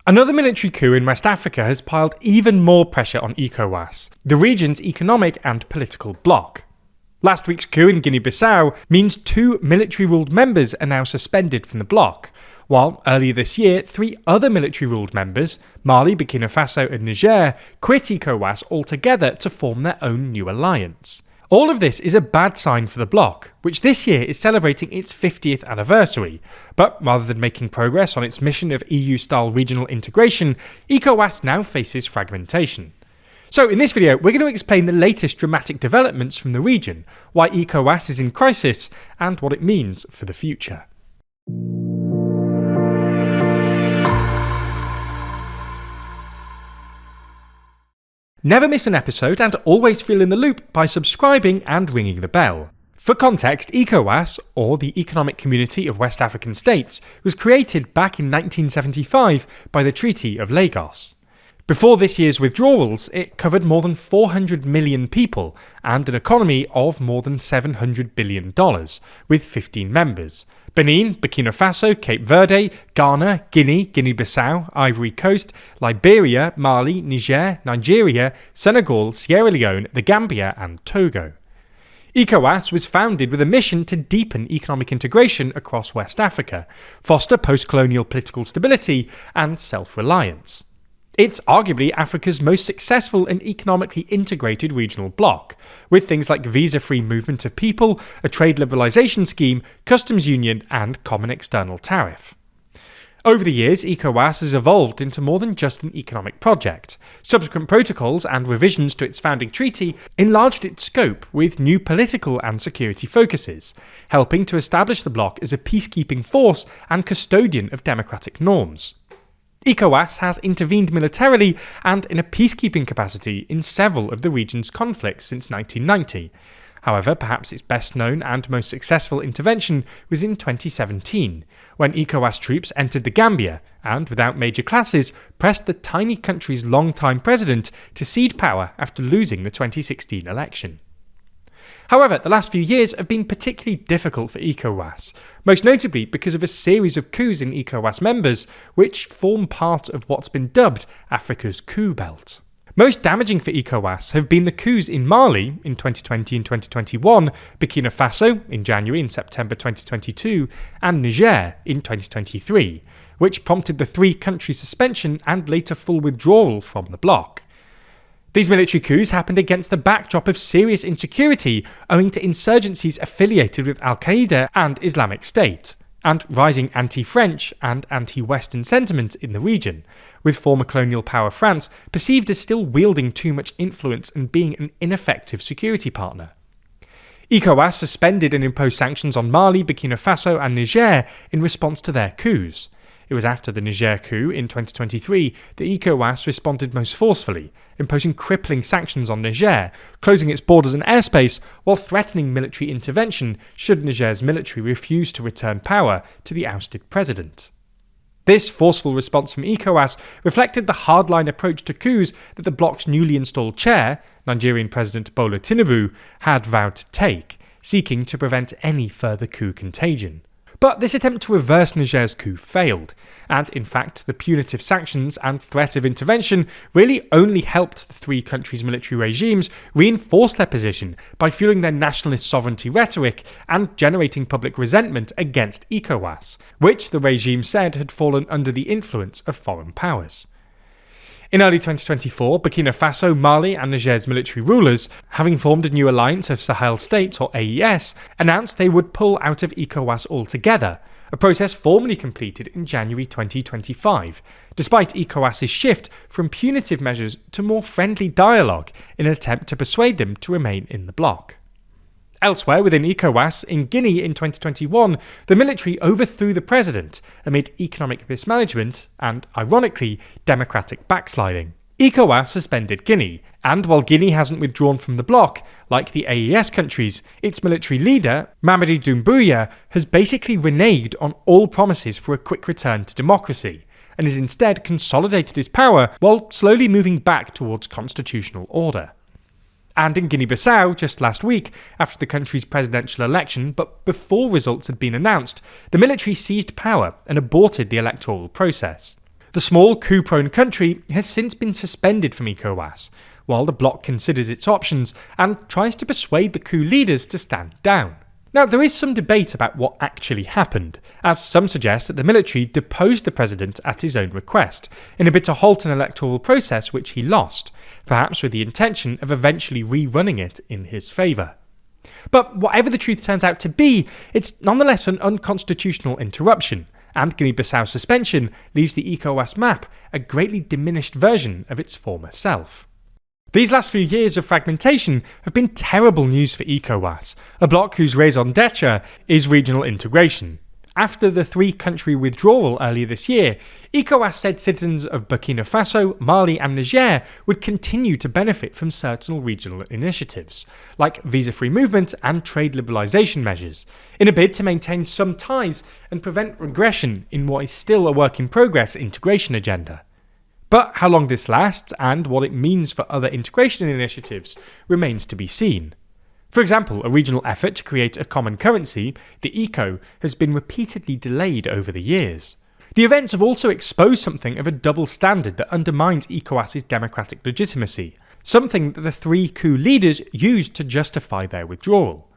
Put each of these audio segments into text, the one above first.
Another military coup in West Africa has piled even more pressure on ECOWAS, the region's economic and political bloc. Last week's coup in Guinea-Bissau means 2 military-ruled members are now suspended from the bloc, while earlier this year 3 other military-ruled members, Mali, Burkina Faso and Niger, quit ECOWAS altogether to form their own new alliance. All of this is a bad sign for the bloc, which this year is celebrating its 50th anniversary. But rather than making progress on its mission of EU-style regional integration, ECOWAS now faces fragmentation. So in this video, we're going to explain the latest dramatic developments from the region, why ECOWAS is in crisis, and what it means for the future. Never miss an episode and always feel in the loop by subscribing and ringing the bell. For context, ECOWAS, or the Economic Community of West African States, was created back in 1975 by the Treaty of Lagos. Before this year's withdrawals, it covered more than 400 million people and an economy of more than $700 billion, with 15 members: Benin, Burkina Faso, Cape Verde, Ghana, Guinea, Guinea-Bissau, Ivory Coast, Liberia, Mali, Niger, Nigeria, Senegal, Sierra Leone, the Gambia and Togo. ECOWAS was founded with a mission to deepen economic integration across West Africa, foster post-colonial political stability and self-reliance. It's arguably Africa's most successful and economically integrated regional bloc, with things like visa-free movement of people, a trade liberalisation scheme, customs union and common external tariff. Over the years, ECOWAS has evolved into more than just an economic project. Subsequent protocols and revisions to its founding treaty enlarged its scope with new political and security focuses, helping to establish the bloc as a peacekeeping force and custodian of democratic norms. ECOWAS has intervened militarily and in a peacekeeping capacity in several of the region's conflicts since 1990. However, perhaps its best known and most successful intervention was in 2017, when ECOWAS troops entered the Gambia and, without major clashes, pressed the tiny country's long-time president to cede power after losing the 2016 election. However, the last few years have been particularly difficult for ECOWAS, most notably because of a series of coups in ECOWAS members, which form part of what's been dubbed Africa's coup belt. Most damaging for ECOWAS have been the coups in Mali in 2020 and 2021, Burkina Faso in January and September 2022, and Niger in 2023, which prompted the 3-country suspension and later full withdrawal from the bloc. These military coups happened against the backdrop of serious insecurity owing to insurgencies affiliated with Al-Qaeda and Islamic State, and rising anti-French and anti-Western sentiment in the region, with former colonial power France perceived as still wielding too much influence and being an ineffective security partner. ECOWAS suspended and imposed sanctions on Mali, Burkina Faso and Niger in response to their coups. It was after the Niger coup in 2023 that ECOWAS responded most forcefully, imposing crippling sanctions on Niger, closing its borders and airspace while threatening military intervention should Niger's military refuse to return power to the ousted president. This forceful response from ECOWAS reflected the hardline approach to coups that the bloc's newly installed chair, Nigerian President Bola Tinubu, had vowed to take, seeking to prevent any further coup contagion. But this attempt to reverse Niger's coup failed, and in fact the punitive sanctions and threat of intervention really only helped the 3 countries' military regimes reinforce their position by fueling their nationalist sovereignty rhetoric and generating public resentment against ECOWAS, which the regime said had fallen under the influence of foreign powers. In early 2024, Burkina Faso, Mali and Niger's military rulers, having formed a new alliance of Sahel states or AES, announced they would pull out of ECOWAS altogether, a process formally completed in January 2025, despite ECOWAS's shift from punitive measures to more friendly dialogue in an attempt to persuade them to remain in the bloc. Elsewhere within ECOWAS, in Guinea in 2021, the military overthrew the president amid economic mismanagement and, ironically, democratic backsliding. ECOWAS suspended Guinea, and while Guinea hasn't withdrawn from the bloc, like the AES countries, its military leader, Mamadi Doumbouya, has basically reneged on all promises for a quick return to democracy, and has instead consolidated his power while slowly moving back towards constitutional order. And in Guinea-Bissau, just last week, after the country's presidential election, but before results had been announced, the military seized power and aborted the electoral process. The small coup-prone country has since been suspended from ECOWAS, while the bloc considers its options and tries to persuade the coup leaders to stand down. Now, there is some debate about what actually happened, as some suggest that the military deposed the president at his own request, in a bid to halt an electoral process which he lost, perhaps with the intention of eventually rerunning it in his favour. But whatever the truth turns out to be, it's nonetheless an unconstitutional interruption, and Guinea-Bissau's suspension leaves the ECOWAS map a greatly diminished version of its former self. These last few years of fragmentation have been terrible news for ECOWAS, a bloc whose raison d'etre is regional integration. After the three-country withdrawal earlier this year, ECOWAS said citizens of Burkina Faso, Mali and Niger would continue to benefit from certain regional initiatives, like visa-free movement and trade liberalisation measures, in a bid to maintain some ties and prevent regression in what is still a work-in-progress integration agenda. But how long this lasts and what it means for other integration initiatives remains to be seen. For example, a regional effort to create a common currency, the ECO, has been repeatedly delayed over the years. The events have also exposed something of a double standard that undermines ECOWAS's democratic legitimacy, something that the three coup leaders used to justify their withdrawal.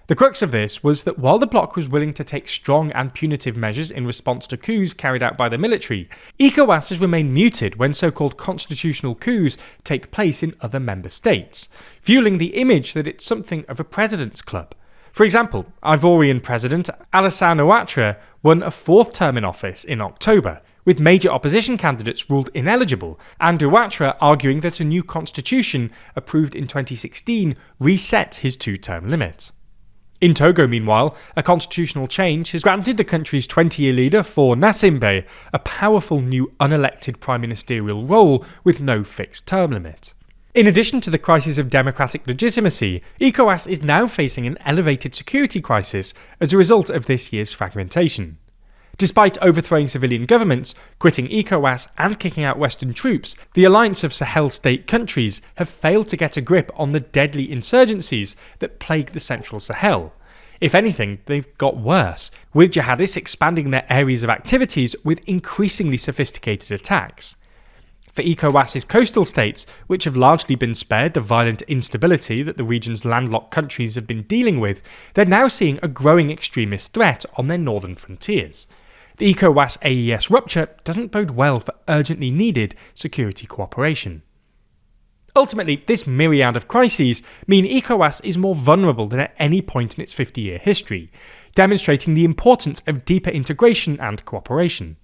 The crux of this was that while the bloc was willing to take strong and punitive measures in response to coups carried out by the military, ECOWAS has remained muted when so-called constitutional coups take place in other member states, fueling the image that it's something of a president's club. For example, Ivorian President Alassane Ouattara won a fourth term in office in October, with major opposition candidates ruled ineligible, and Ouattara arguing that a new constitution approved in 2016 reset his two-term limit. In Togo, meanwhile, a constitutional change has granted the country's 20-year leader, Faure Gnassingbe, a powerful new unelected prime ministerial role with no fixed term limit. In addition to the crisis of democratic legitimacy, ECOWAS is now facing an elevated security crisis as a result of this year's fragmentation. Despite overthrowing civilian governments, quitting ECOWAS and kicking out Western troops, the alliance of Sahel state countries have failed to get a grip on the deadly insurgencies that plague the central Sahel. If anything, they've got worse, with jihadists expanding their areas of activities with increasingly sophisticated attacks. For ECOWAS's coastal states, which have largely been spared the violent instability that the region's landlocked countries have been dealing with, they're now seeing a growing extremist threat on their northern frontiers. The ECOWAS-AES rupture doesn't bode well for urgently needed security cooperation. Ultimately, this myriad of crises mean ECOWAS is more vulnerable than at any point in its 50-year history, demonstrating the importance of deeper integration and cooperation.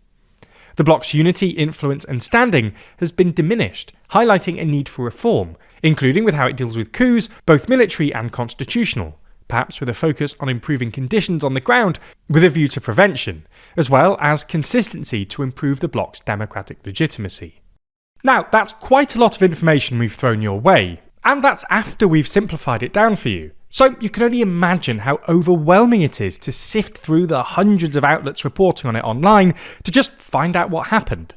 The bloc's unity, influence and standing has been diminished, highlighting a need for reform, including with how it deals with coups, both military and constitutional, perhaps with a focus on improving conditions on the ground with a view to prevention, as well as consistency to improve the bloc's democratic legitimacy. Now, that's quite a lot of information we've thrown your way, and that's after we've simplified it down for you. So you can only imagine how overwhelming it is to sift through the hundreds of outlets reporting on it online to just find out what happened.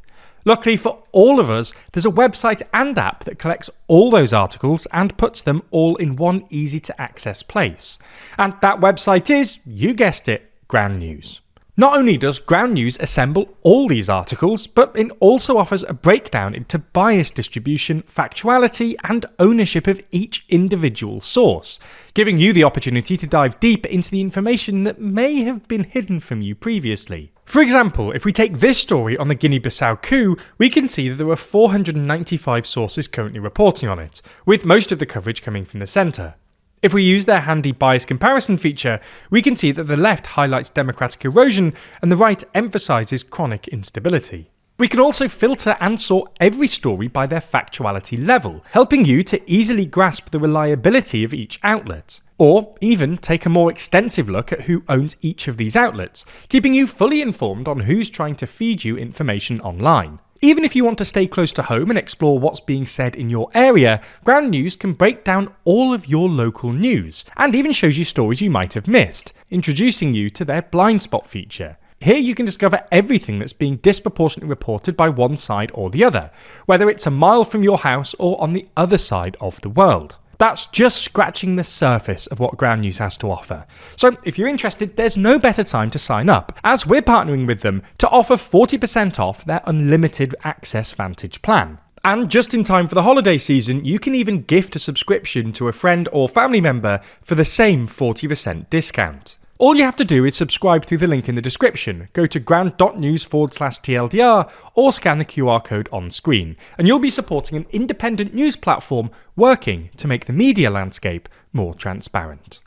Luckily for all of us, there's a website and app that collects all those articles and puts them all in one easy-to-access place. And that website is, you guessed it, Ground News. Not only does Ground News assemble all these articles, but it also offers a breakdown into bias distribution, factuality, and ownership of each individual source, giving you the opportunity to dive deep into the information that may have been hidden from you previously. For example, if we take this story on the Guinea-Bissau coup, we can see that there are 495 sources currently reporting on it, with most of the coverage coming from the centre. If we use their handy bias comparison feature, we can see that the left highlights democratic erosion and the right emphasises chronic instability. We can also filter and sort every story by their factuality level, helping you to easily grasp the reliability of each outlet. Or even take a more extensive look at who owns each of these outlets, keeping you fully informed on who's trying to feed you information online. Even if you want to stay close to home and explore what's being said in your area, Ground News can break down all of your local news, and even shows you stories you might have missed, introducing you to their blind spot feature. Here you can discover everything that's being disproportionately reported by one side or the other, whether it's a mile from your house or on the other side of the world. That's just scratching the surface of what Ground News has to offer. So if you're interested, there's no better time to sign up, as we're partnering with them to offer 40% off their unlimited access Vantage plan. And just in time for the holiday season, you can even gift a subscription to a friend or family member for the same 40% discount. All you have to do is subscribe through the link in the description, go to ground.news/TLDR or scan the QR code on screen, and you'll be supporting an independent news platform working to make the media landscape more transparent.